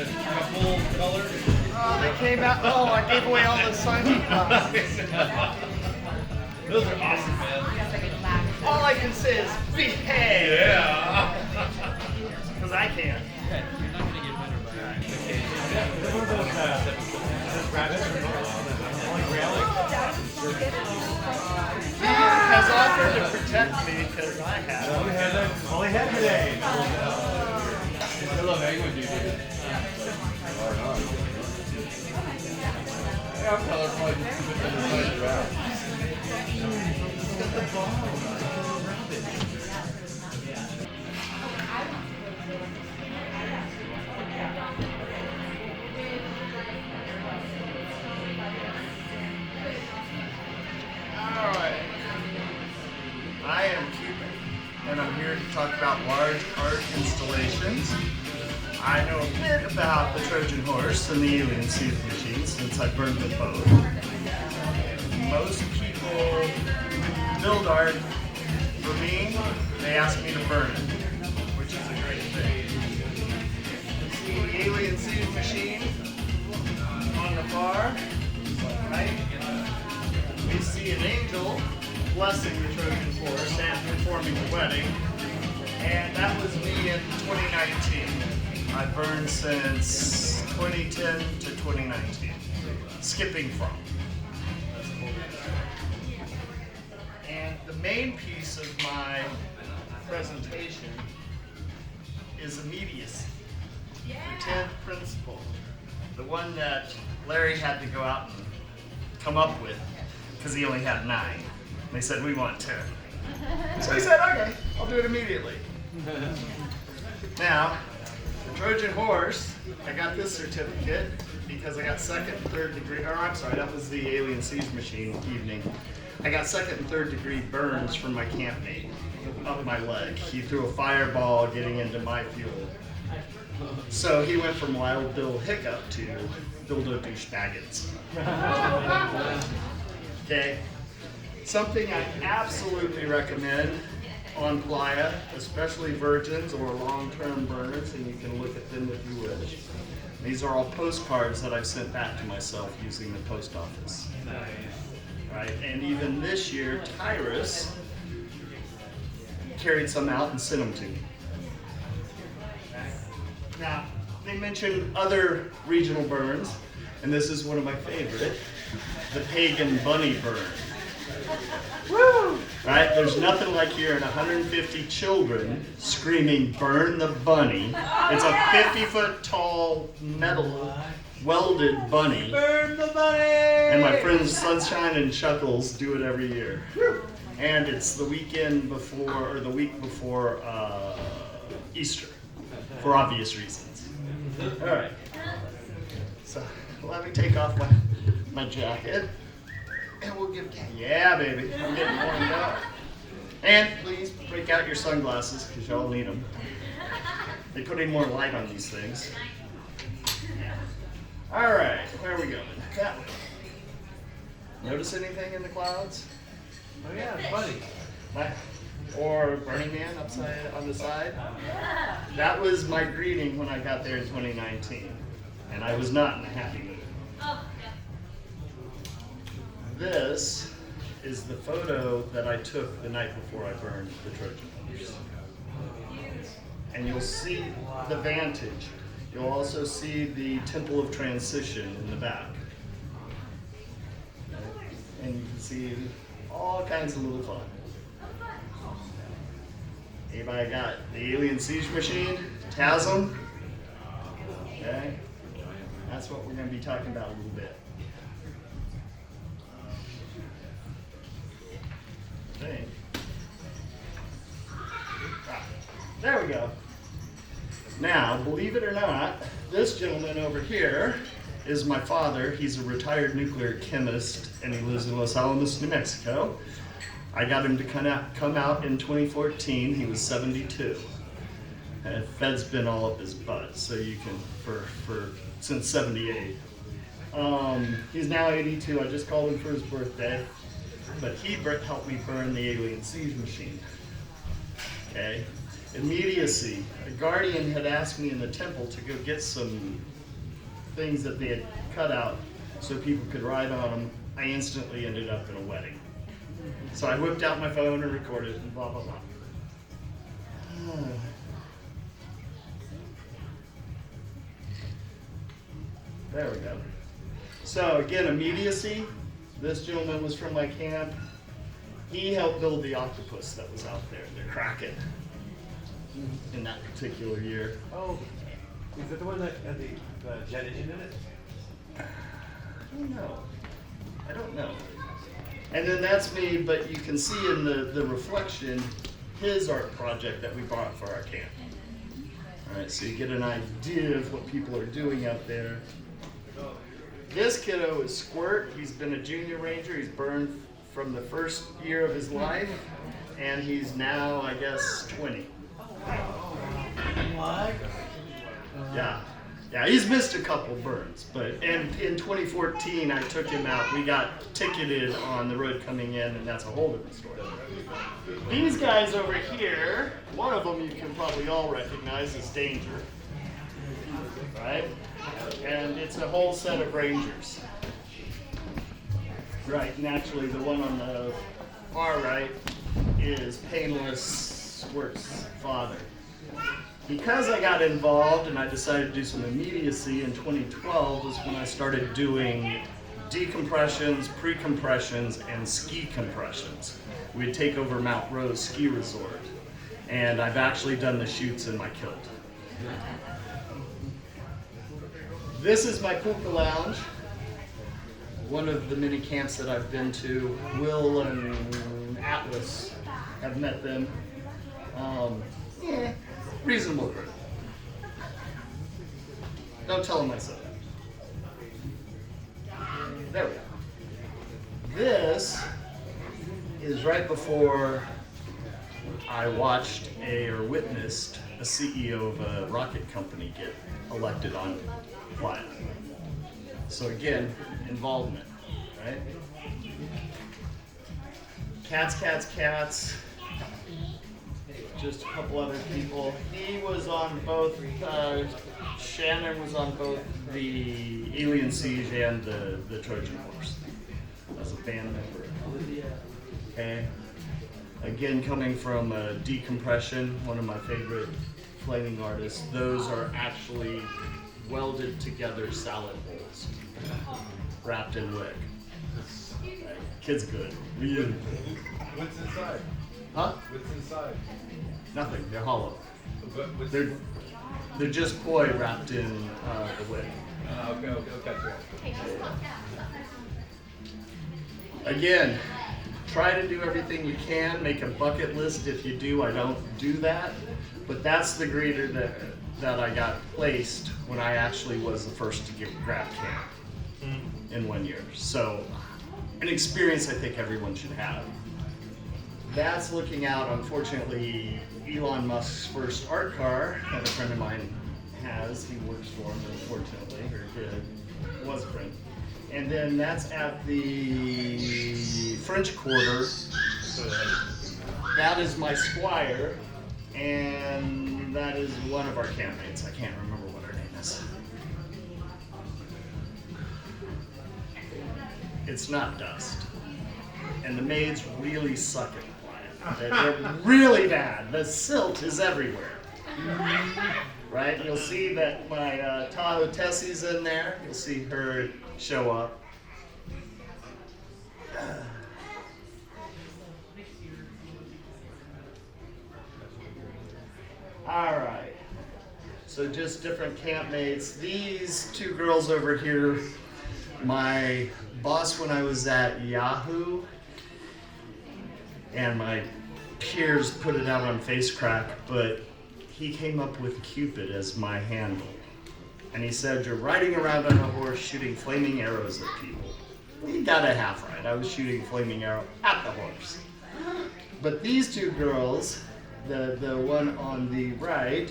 full color? Oh, they came out. Oh, I gave away all the sunglasses. Those are awesome, man. All I can say is behave. Yeah. Because I can. You're not going to get better by that. He has offered to protect me because I have. Only had today. I love hanging with you, dude. Yeah, I'm probably just put them inside your house. Alright. I am QPid, and I'm here to talk about large art installations. I know a bit about the Trojan horse and the alien seed machine since I burned them both. Most people build art. For me, they ask me to burn it, which is a great thing. You see the alien seed machine on the far, right? We see an angel blessing the Trojan horse and performing the wedding. And that was me in 2019. I've burned since 2010 to 2019. Skipping from. And the main piece of my presentation is immediacy. The 10th principle. The one that Larry had to go out and come up with because he only had 9. They said, we want 10. So he said, okay, I'll do it immediately. Now, the Trojan horse, I got this certificate because I got 2nd and 3rd degree, or I'm sorry, that was the alien siege machine evening. I got 2nd and 3rd degree burns from my campmate up my leg. He threw a fireball getting into my fuel. So he went from Wild Bill Hiccup to Dildo Douche Baggins. Okay, something I absolutely recommend on Playa, especially virgins or long-term burners, and you can look at them if you wish. These are all postcards that I've sent back to myself using the post office. Right, and even this year, Tyrus carried some out and sent them to me. Now, they mentioned other regional burns, and this is one of my favorite, the pagan bunny burn. Woo! Right? There's nothing like hearing 150 children screaming, "Burn the bunny." It's a 50-foot tall metal welded bunny. Burn the bunny! And my friends Sunshine and Chuckles do it every year. And it's the weekend before, or the week before Easter, for obvious reasons. All right. So let me take off my jacket. And we'll give, yeah, baby, I'm getting warmed up. And please break out your sunglasses because y'all need them. They put in more light on these things. All right, where are we going? That way. Notice anything in the clouds? Oh yeah, it's funny. Or Burning Man upside on the side? That was my greeting when I got there in 2019. And I was not in a happy mood. This is the photo that I took the night before I burned the Trojan horse. And you'll see the vantage. You'll also see the Temple of Transition in the back. And you can see all kinds of little fun. Anybody got the alien siege machine? TASM? Okay. That's what we're going to be talking about a little bit. Thing. There we go. Now, believe it or not, this gentleman over here is my father. He's a retired nuclear chemist, and he lives in Los Alamos, New Mexico. I got him to come out in 2014. He was 72. And Fed's been all up his butt, so you can, since 78. He's now 82. I just called him for his birthday. But he helped me burn the alien siege machine. Okay? Immediacy. A guardian had asked me in the temple to go get some things that they had cut out so people could ride on them. I instantly ended up in a wedding. So I whipped out my phone and recorded and blah, blah, blah. There we go. So again, immediacy. This gentleman was from my camp. He helped build the octopus that was out there, the Kraken, in that particular year. Oh, is that the one that had the jet engine in it? I don't know. And then that's me, but you can see in the reflection his art project that we bought for our camp. All right, so you get an idea of what people are doing out there. This kiddo is Squirt. He's been a junior ranger. He's burned from the first year of his life, and he's now, I guess, 20. What? Yeah. Yeah, he's missed a couple burns, and in 2014 I took him out. We got ticketed on the road coming in, and that's a whole different story. These guys over here, one of them you can probably all recognize as Danger, right? And it's a whole set of rangers. Right, and actually the one on the far right is Painless Squirt's father. Because I got involved and I decided to do some immediacy in 2012 was when I started doing decompressions, pre-compressions, and ski compressions. We'd take over Mount Rose Ski Resort. And I've actually done the shoots in my kilt. This is my puka lounge. One of the many camps that I've been to. Will and Atlas have met them. Reasonable group. Don't tell them I said that. There we go. This is right before I watched or witnessed a CEO of a rocket company get elected on flight. So again, involvement, right? Cats. Just a couple other people. He was on both, Shannon was on both the Alien Siege and the Trojan Horse as a band member. Okay. Again, coming from Decompression, one of my favorite flaming artists, those are actually welded together salad bowls wrapped in wick. Right. Kid's good. Really good. What's inside? Huh? What's inside? Nothing. They're hollow. What's They're just poi wrapped in the wick. Okay. Again, try to do everything you can. Make a bucket list. If you do, I don't do that. But that's the greeter that I got placed when I actually was the first to get grab camp in 1 year. So, an experience I think everyone should have. That's looking out, unfortunately, Elon Musk's first art car that a friend of mine has. He works for him, unfortunately, or did, was a friend. And then that's at the French Quarter. That is my squire, and that is one of our campmates. I can't remember what her name is. It's not Dust. And the maids really suck at applying. They're really bad. The silt is everywhere. Right? You'll see that my Tahoe Tessie's in there. You'll see her show up. All right. So just different campmates. These two girls over here, my boss when I was at Yahoo, and my peers put it out on FaceCrack, but he came up with QPid as my handle. And he said, you're riding around on a horse shooting flaming arrows at people. He got it half right. I was shooting flaming arrow at the horse. But these two girls, the one on the right,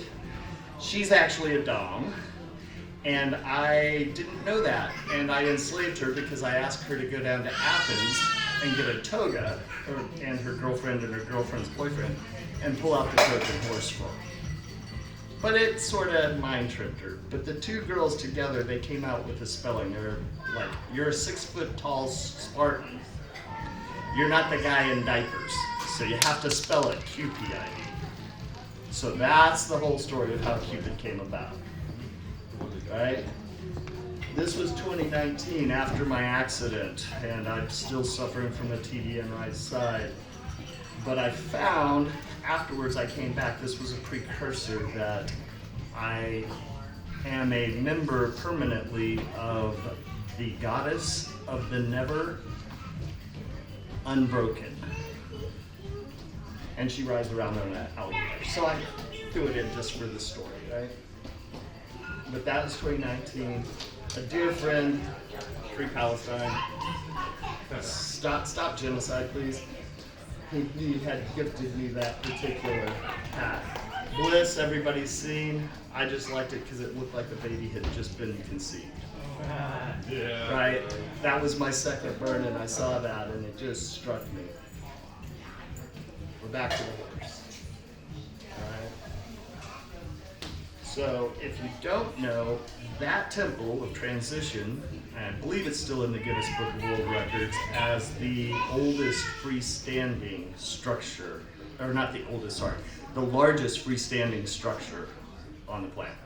she's actually a dom. And I didn't know that. And I enslaved her because I asked her to go down to Athens and get a toga, and her girlfriend and her girlfriend's boyfriend, and pull out the Trojan horse for her. But it sort of mind tripped her. But the two girls together, they came out with a spelling. They're like, you're a 6 foot tall Spartan. You're not the guy in diapers. So you have to spell it QPid. So that's the whole story of how QPid came about. Right? This was 2019 after my accident, and I'm still suffering from a TDN right side. But I found, afterwards I came back, this was a precursor that I am a member permanently of the goddess of the never unbroken. And she rides around on an alligator. So I threw it in just for the story, right? But that was 2019. A dear friend, Free Palestine. Stop genocide, please. He had gifted me that particular hat. Bliss, everybody's seen. I just liked it because it looked like the baby had just been conceived. Yeah. Right? That was my second burn, and I saw that, and it just struck me. We're back to the horse. Alright? So, if you don't know, that temple of transition, I believe it's still in the Guinness Book of World Records as the oldest freestanding structure, or not the oldest, sorry, the largest freestanding structure on the planet.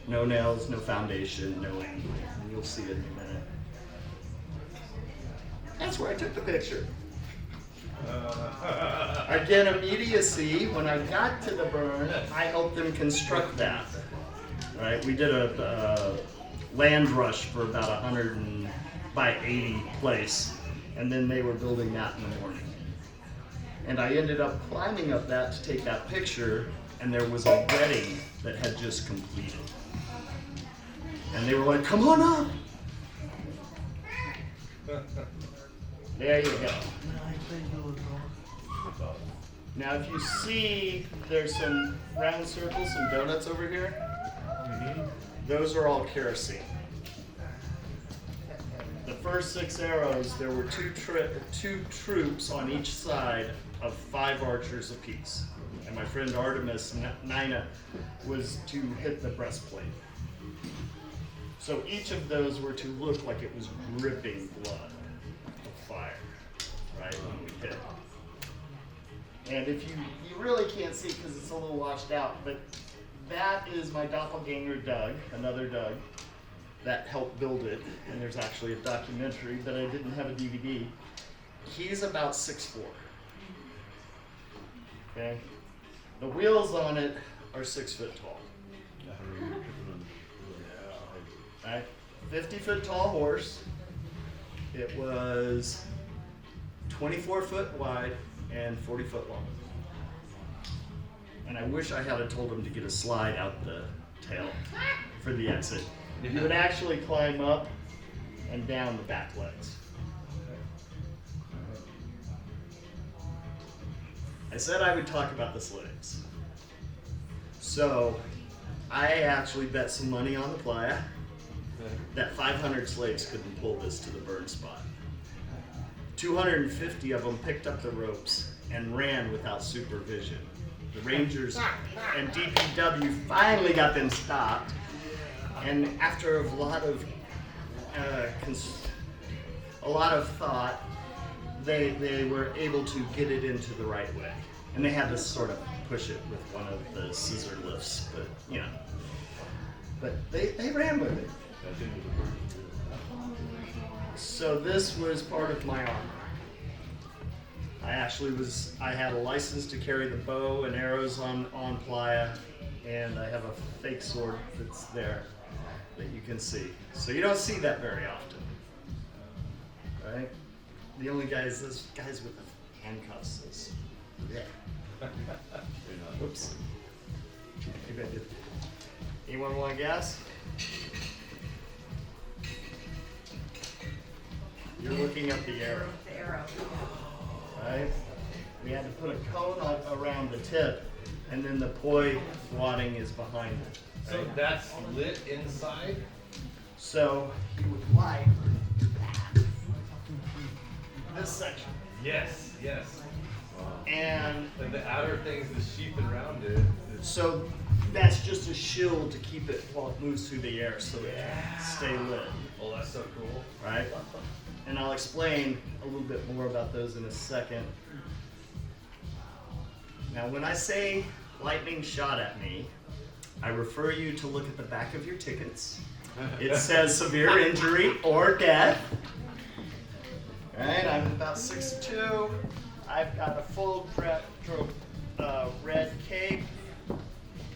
No nails, no foundation, no anything. You'll see it in a minute. That's where I took the picture. Again, Immediacy, when I got to the burn, I helped them construct that. Right? We did a land rush for about 100 by 80 place, and then they were building that in the morning. And I ended up climbing up that to take that picture, and there was a wedding that had just completed. And they were like, come on up! There you go. Now if you see, there's some round circles, some donuts over here. Those are all kerosene. The first 6 arrows, there were two troops on each side of 5 archers apiece. And my friend Artemis, Nina, was to hit the breastplate. So each of those were to look like it was dripping blood of fire, right, when we hit. And if you really can't see because it's a little washed out, but that is my doppelganger Doug, another Doug, that helped build it. And there's actually a documentary, but I didn't have a DVD. He's about 6'4". Okay? The wheels on it are 6 foot tall. Right? 50 foot tall horse. It was 24 foot wide and 40 foot long. And I wish I had told him to get a slide out the tail for the exit. You would actually climb up and down the back legs. I said I would talk about the slaves. So I actually bet some money on the playa that 500 slaves couldn't pull this to the burn spot. 250 of them picked up the ropes and ran without supervision. The Rangers and DPW finally got them stopped, and after a lot of thought, they were able to get it into the right way. And they had to sort of push it with one of the scissor lifts, but you know. But they ran with it. So this was part of my armor. I had a license to carry the bow and arrows on playa, and I have a fake sword that's there that you can see. So you don't see that very often, right? The only guys, those guys with the handcuffs, those, yeah. Oops. Maybe I did. Anyone want gas? You're looking at the arrow. The arrow. Right? We had to put a cone around the tip, and then the poi wadding is behind it. So that's lit inside? So you would light that, this section. Yes, yes. And And the outer thing's the sheath around it. so that's just a shield to keep it while it moves through the air so it can stay lit, Oh, that's so cool. right? And I'll explain a little bit more about those in a second. Now, when I say lightning shot at me, I refer you to look at the back of your tickets. It says severe injury or death. Right, I'm about 6'2". I've got a full red cape,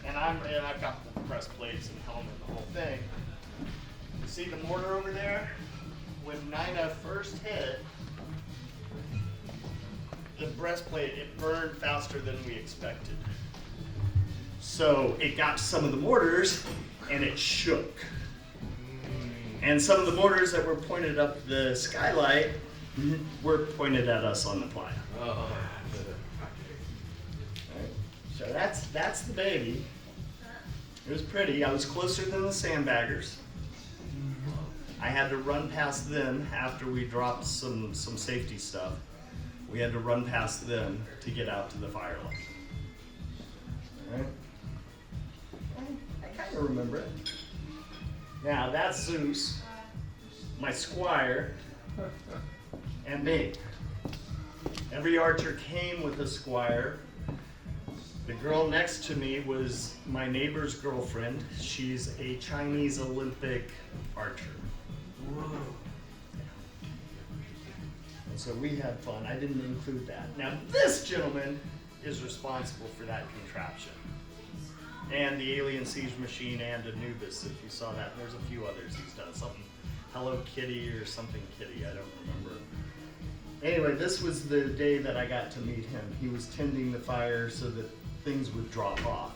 and I've got breastplates and helmet, the whole thing. You see the mortar over there? When Nina first hit, the breastplate, it burned faster than we expected. So it got to some of the mortars, and it shook. And some of the mortars that were pointed up the skylight were pointed at us on the playa. Oh. Right. So that's the baby. It was pretty. I was closer than the sandbaggers. I had to run past them after we dropped some safety stuff. We had to run past them to get out to the fire line. Right. I kind of remember it. Now that's Zeus, my squire, and me. Every archer came with a squire. The girl next to me was my neighbor's girlfriend. She's a Chinese Olympic archer. Whoa. And so we had fun. I didn't include that. Now this gentleman is responsible for that contraption. And the Alien Siege Machine and Anubis, if you saw that. There's a few others he's done. Something Hello Kitty or something Kitty, I don't remember. Anyway, this was the day that I got to meet him. He was tending the fire so that things would drop off.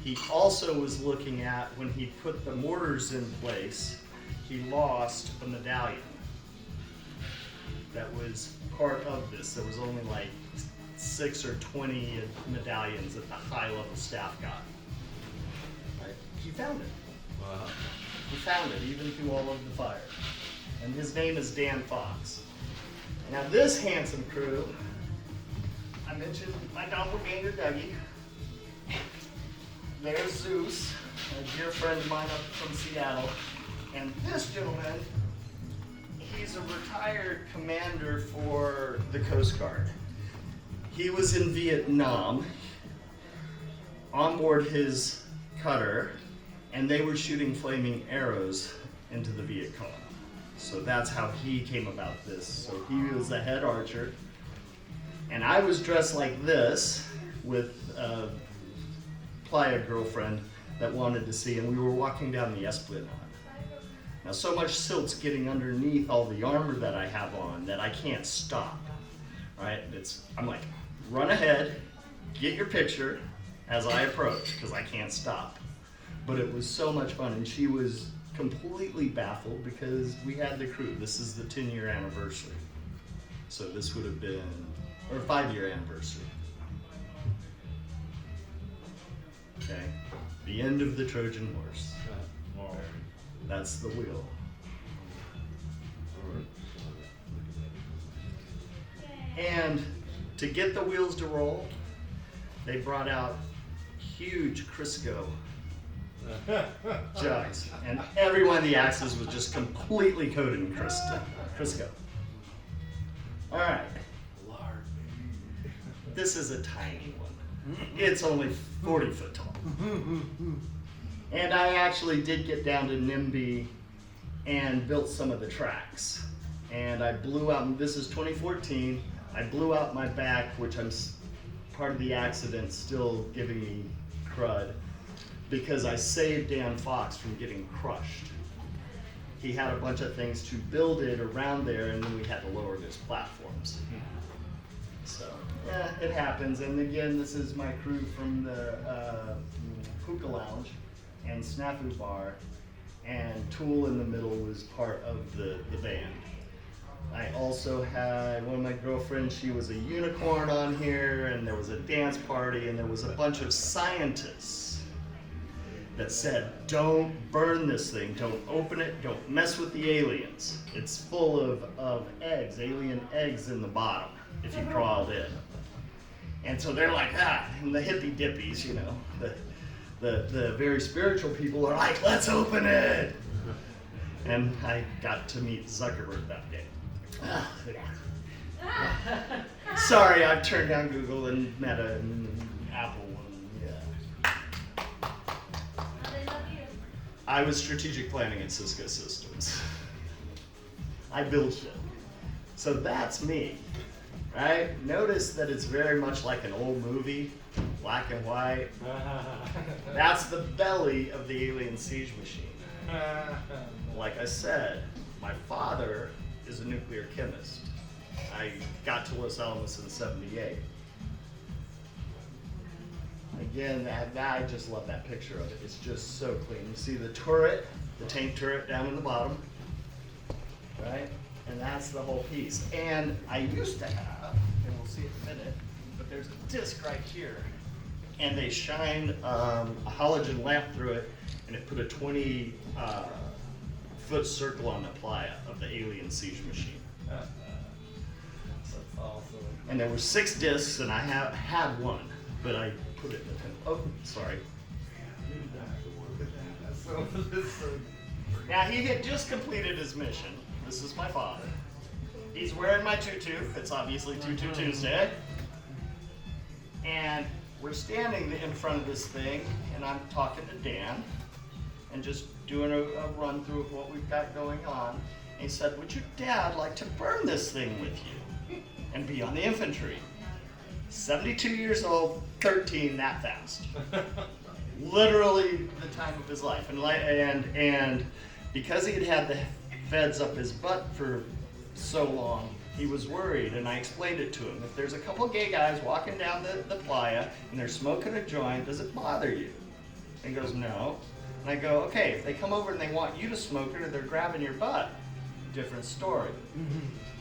He also was looking at, when he put the mortars in place, he lost a medallion that was part of this. There was only like 6 or 20 medallions that the high level staff got. Right? He found it. Wow. He found it even through all of the fire. And his name is Dan Fox. Now this handsome crew, I mentioned my doppelganger Dougie. There's Zeus, a dear friend of mine up from Seattle. And this gentleman, he's a retired commander for the Coast Guard. He was in Vietnam on board his cutter, and they were shooting flaming arrows into the Viet Cong. So that's how he came about this. So he was the head archer, and I was dressed like this with a playa girlfriend that wanted to see, and we were walking down the Esplanade. Now so much silt's getting underneath all the armor that I have on that I can't stop, right? I'm like, run ahead, get your picture as I approach, because I can't stop. But it was so much fun, and she was completely baffled because we had the crew. This is the 10-year anniversary. So this would have been, or 5-year anniversary. Okay, the end of the Trojan horse. That's the wheel. And to get the wheels to roll, they brought out huge Crisco jugs, and every one of the axes was just completely coated in Crisco. All right, this is a tiny one. It's only 40 foot tall. And I actually did get down to NIMBY and built some of the tracks. And I blew out, this is 2014, I blew out my back, which I'm part of the accident still giving me crud, because I saved Dan Fox from getting crushed. He had a bunch of things to build it around there, and then we had to lower those platforms. So, yeah, it happens. And again, this is my crew from the Hookah Lounge and Snafu Bar, and Tool in the middle was part of the band. I also had one of my girlfriends, she was a unicorn on here, and there was a dance party, and there was a bunch of scientists that said, don't burn this thing, don't open it, don't mess with the aliens. It's full of eggs, alien eggs in the bottom, if you crawled in. And so they're like, and the hippie dippies, you know, the very spiritual people are like, let's open it. And I got to meet Zuckerberg that day. Sorry, I've turned down Google and Meta and Apple. I was strategic planning at Cisco Systems. I build shit. So that's me, right? Notice that it's very much like an old movie, black and white. That's the belly of the alien siege machine. Like I said, my father is a nuclear chemist. I got to Los Alamos in '78. Again, I just love that picture of it. It's just so clean. You see the turret, the tank turret down in the bottom, right? And that's the whole piece. And I used to have, and we'll see in a minute, but there's a disc right here. And they shined a halogen lamp through it, and it put a 20 foot circle on the playa of the alien siege machine. That's awesome. And there were 6 discs, and I had one, but I put it in the temple. Oh, sorry. Now, he had just completed his mission. This is my father. He's wearing my tutu. It's obviously Tutu Tuesday. And we're standing in front of this thing, and I'm talking to Dan, and just doing a run through of what we've got going on. And he said, would your dad like to burn this thing with you and be on the infantry? 72 years old, 13, that fast. Literally the time of his life. And because he had had the feds up his butt for so long, he was worried, and I explained it to him. If there's a couple of gay guys walking down the playa and they're smoking a joint, does it bother you? And he goes, no. And I go, okay, if they come over and they want you to smoke it or they're grabbing your butt, different story.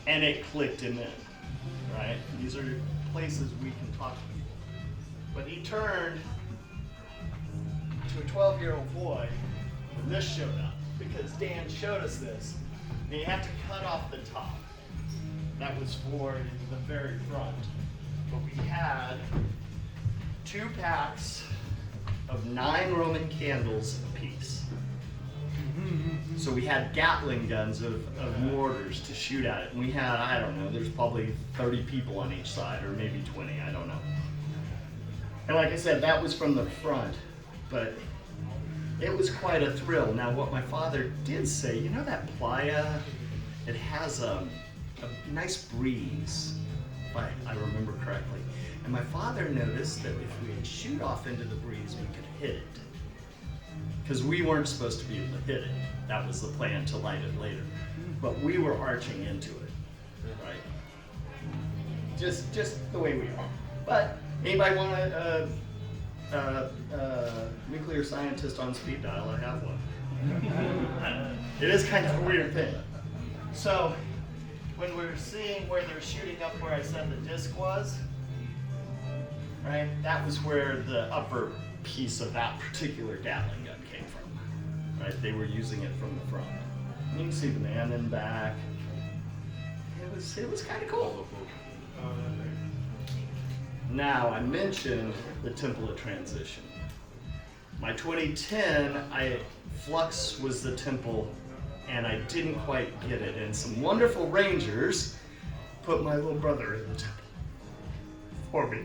And it clicked him in, right? These are places we can talk to people. But he turned to a 12-year-old boy when this showed up, because Dan showed us this. And you have to cut off the top. That was for the very front. But we had 2 packs of 9 Roman candles apiece. So we had Gatling guns of mortars to shoot at it. And we had, I don't know, there's probably 30 people on each side, or maybe 20, I don't know. And like I said, that was from the front, but it was quite a thrill. Now, what my father did say, you know that playa, it has a nice breeze, if I remember correctly. And my father noticed that if we would shoot off into the breeze, we could hit it. Because we weren't supposed to be able to hit it. That was the plan, to light it later. But we were arching into it, right? Just the way we are. But anybody want a nuclear scientist on speed dial? I have one. It is kind of a weird thing. So when we're seeing where they're shooting up where I said the disc was, right? That was where the upper piece of that particular Gatling gun came from, right? They were using it from the front. And you can see the man in the back. It was kind of cool. Now, I mentioned the Temple of Transition. My 2010, Flux was the temple, and I didn't quite get it. And some wonderful rangers put my little brother in the temple for me.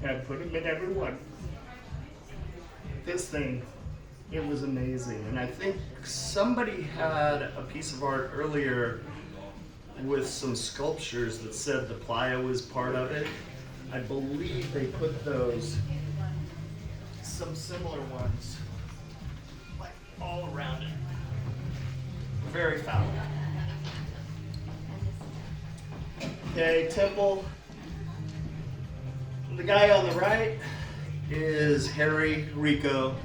And I put him in every one. This thing, it was amazing. And I think somebody had a piece of art earlier with some sculptures that said the playa was part of it. I believe they put those, some similar ones, like all around it. Very foul. Okay, temple. The guy on the right is Harry Rico.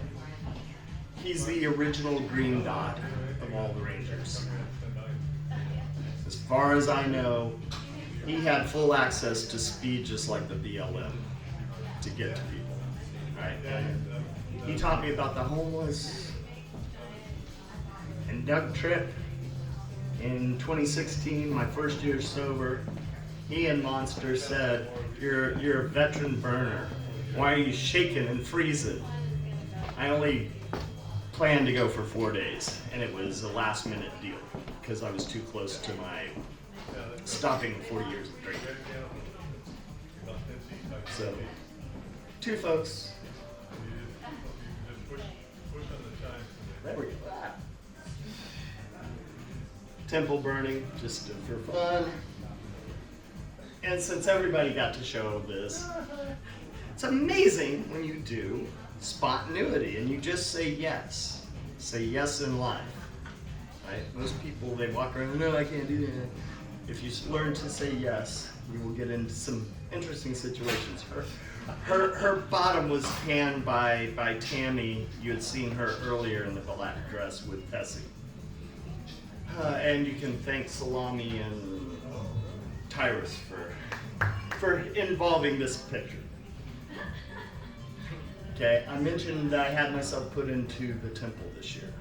He's the original green dot of all the Rangers. As far as I know, he had full access to speed just like the BLM to get to people, right? He taught me about the homeless. And Doug Tripp, in 2016, my first year sober, he and Monster said, you're a veteran burner. Why are you shaking and freezing? I only planned to go for 4 days, and it was a last minute deal because I was too close to my stopping 4 years of drinking. So, 2 folks. There we go. Temple burning, just for fun. And since everybody got to show this, it's amazing when you do spontaneity and you just say yes. Say yes in life. Right? Most people, they walk around, no, I can't do that. If you learn to say yes, you will get into some interesting situations. Her bottom was panned by Tammy. You had seen her earlier in the black dress with Tessie. And you can thank Salami and Tyrus for involving this picture. Okay, I mentioned I had myself put into the temple this year.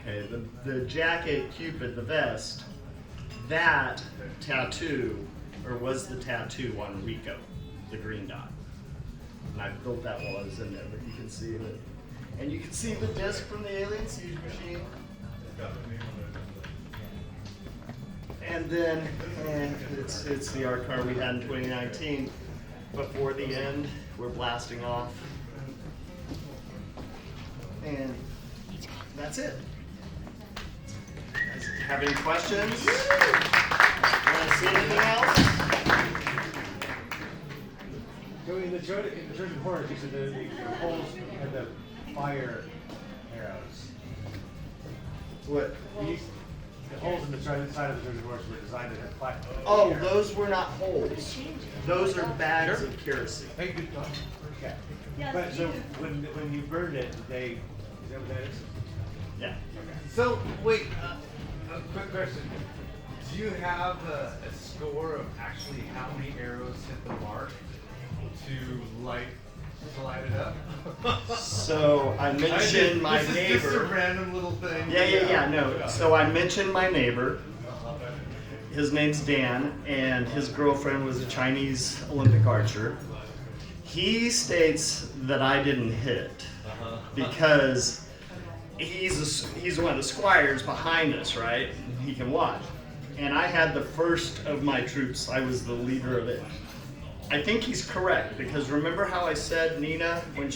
Okay, the jacket, Cupid, the vest, that tattoo, or was the tattoo on Rico, the green dot. And I built that while I was in there, but you can see it. And you can see the disc from the Alien Siege Machine. And then it's the art car we had in 2019. Before the end, we're blasting off. And that's it. Guys, have any questions? Want to see anything else? So in the Trojan horse, you said the holes had the fire arrows. What? The holes in the side of the Trojan horse were designed to have fire. Oh, those were not holes. Those are bags of kerosene. Hey, good thought. Okay. But so when you burned it, is that what that is? Yeah. Okay. So, wait, a quick question. Do you have a score of actually how many arrows hit the mark to light it up? So I mentioned my this neighbor. Is just a random little thing. Yeah, no. So I mentioned my neighbor. His name's Dan, and his girlfriend was a Chinese Olympic archer. He states that I didn't hit because he's one of the squires behind us, right? He can watch. And I had the first of my troops. I was the leader of it. I think he's correct because remember how I said Nina, when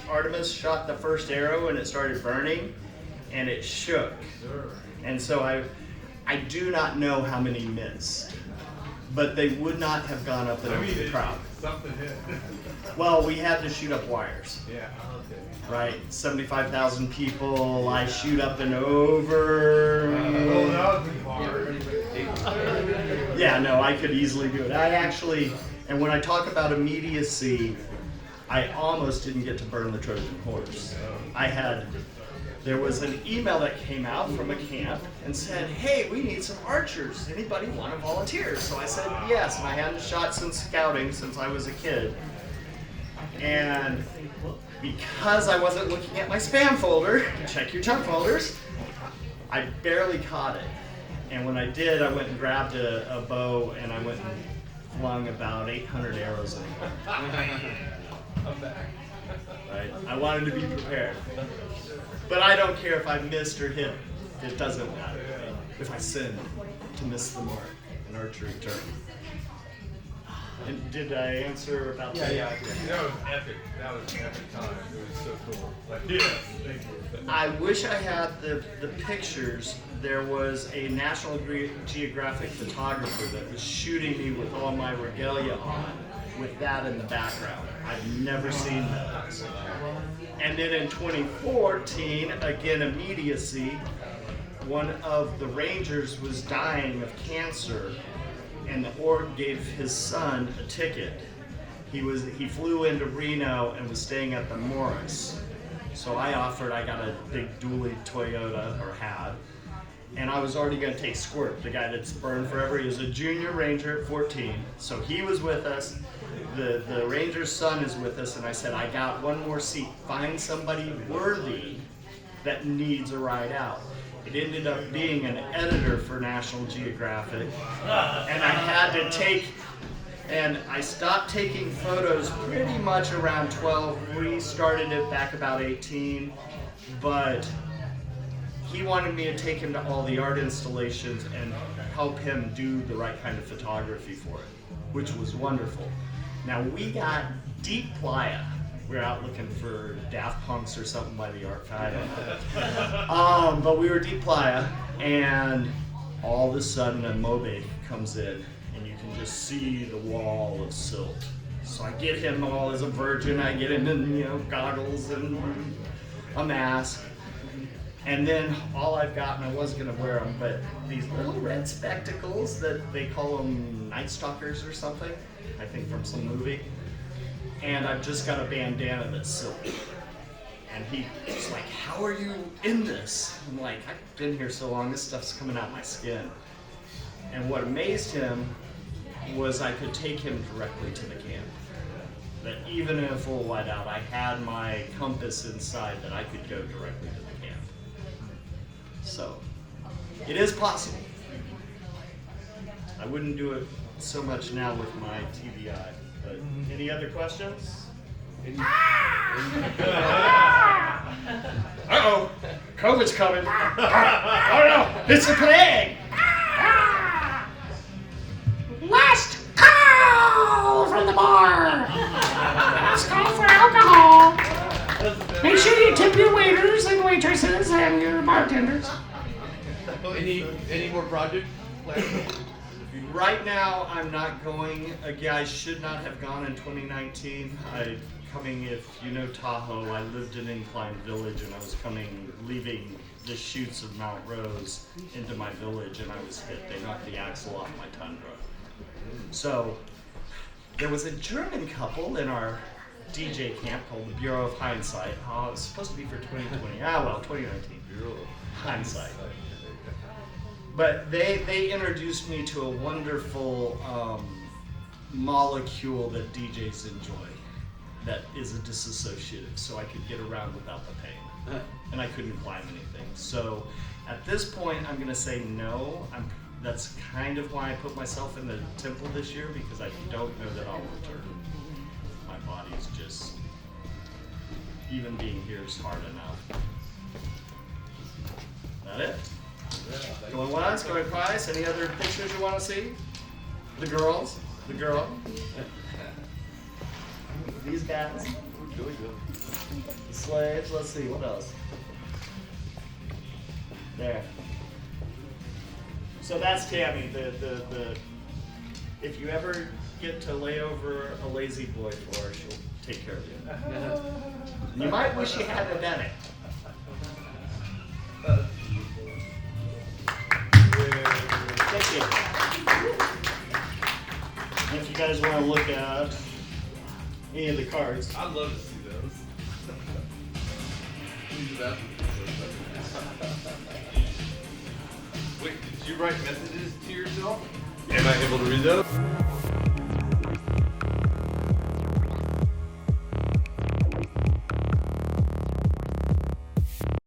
Artemis shot the first arrow and it started burning and it shook. And so I do not know how many missed, but they would not have gone up and over the crowd. Something hit. Well, we had to shoot up wires. Yeah, okay. Right, 75,000 people, I shoot up and over. Oh, that would be hard. Yeah, no, I could easily do it. And when I talk about immediacy, I almost didn't get to burn the Trojan horse. There was an email that came out from a camp and said, hey, we need some archers. Anybody want to volunteer? So I said yes, and I hadn't shot since scouting since I was a kid. And because I wasn't looking at my spam folder, check your junk folders, I barely caught it. And when I did, I went and grabbed a bow and I went and flung about 800 arrows in it. I'm back. Right? I wanted to be prepared. But I don't care if I missed or hit. It doesn't matter. If I sinned to miss the mark in archery term. And did I answer about that? Yeah. That was epic. That was an epic time. It was so cool. Like, yes, thank you. I wish I had the pictures. There was a National Geographic photographer that was shooting me with all my regalia on, with that in the background. I've never seen those. And then in 2014, again, immediacy, one of the Rangers was dying of cancer, and the org gave his son a ticket. He flew into Reno and was staying at the Morris. So I got a big dually Toyota, or had, and I was already gonna take Squirt, the guy that's burned forever. He was a junior ranger at 14, so he was with us. The ranger's son is with us, and I said, I got one more seat. Find somebody worthy that needs a ride out. It ended up being an editor for National Geographic, and I had to take, and I stopped taking photos pretty much around 12, restarted it back about 18, but he wanted me to take him to all the art installations and help him do the right kind of photography for it, which was wonderful. Now we got deep playa. We were out looking for Daft Punks or something by the art fair. I don't know. But we were deep playa, and all of a sudden a Mobe comes in, and you can just see the wall of silt. So I get him all as a virgin. I get him in, goggles and a mask. And then all I've got, and I was gonna wear them, but these little red spectacles that they call them Night Stalkers or something, I think from some movie. And I've just got a bandana that's silky. And he's like, how are you in this? I'm like, I've been here so long, this stuff's coming out my skin. And what amazed him was I could take him directly to the camp. That even in a full whiteout, I had my compass inside that I could go directly to the camp. So, it is possible. I wouldn't do it so much now with my TBI. But any other questions? Uh-oh, COVID's coming. Oh no, it's a plague. Last call from the bar. Last call for alcohol. Make sure you tip your waiters and waitresses and your bartenders. Any more projects planned? Right now, I'm not going. Again, I should not have gone in 2019. If you know Tahoe, I lived in Incline Village, and I was leaving the chutes of Mount Rose into my village, and I was hit. They knocked the axle off my Tundra. So, there was a German couple in our DJ camp called the Bureau of Hindsight. Oh, it was supposed to be for 2020. 2019. Bureau of Hindsight. But they introduced me to a wonderful molecule that DJs enjoy that is a disassociative, so I could get around without the pain. And I couldn't climb anything. So at this point, I'm going to say no. That's kind of why I put myself in the temple this year, because I don't know that I'll return. My body's just, even being here is hard enough. That it? Going once, going twice. Any other pictures you want to see? The girls? The girl? These guys? The slaves? Let's see, what else? There. So that's Tammy. If you ever get to lay over a lazy boy for her, she'll take care of you. You might wish you hadn't done it. Thank you. And if you guys want to look at any of the cards. I'd love to see those. Wait, did you write messages to yourself? Am I able to read those?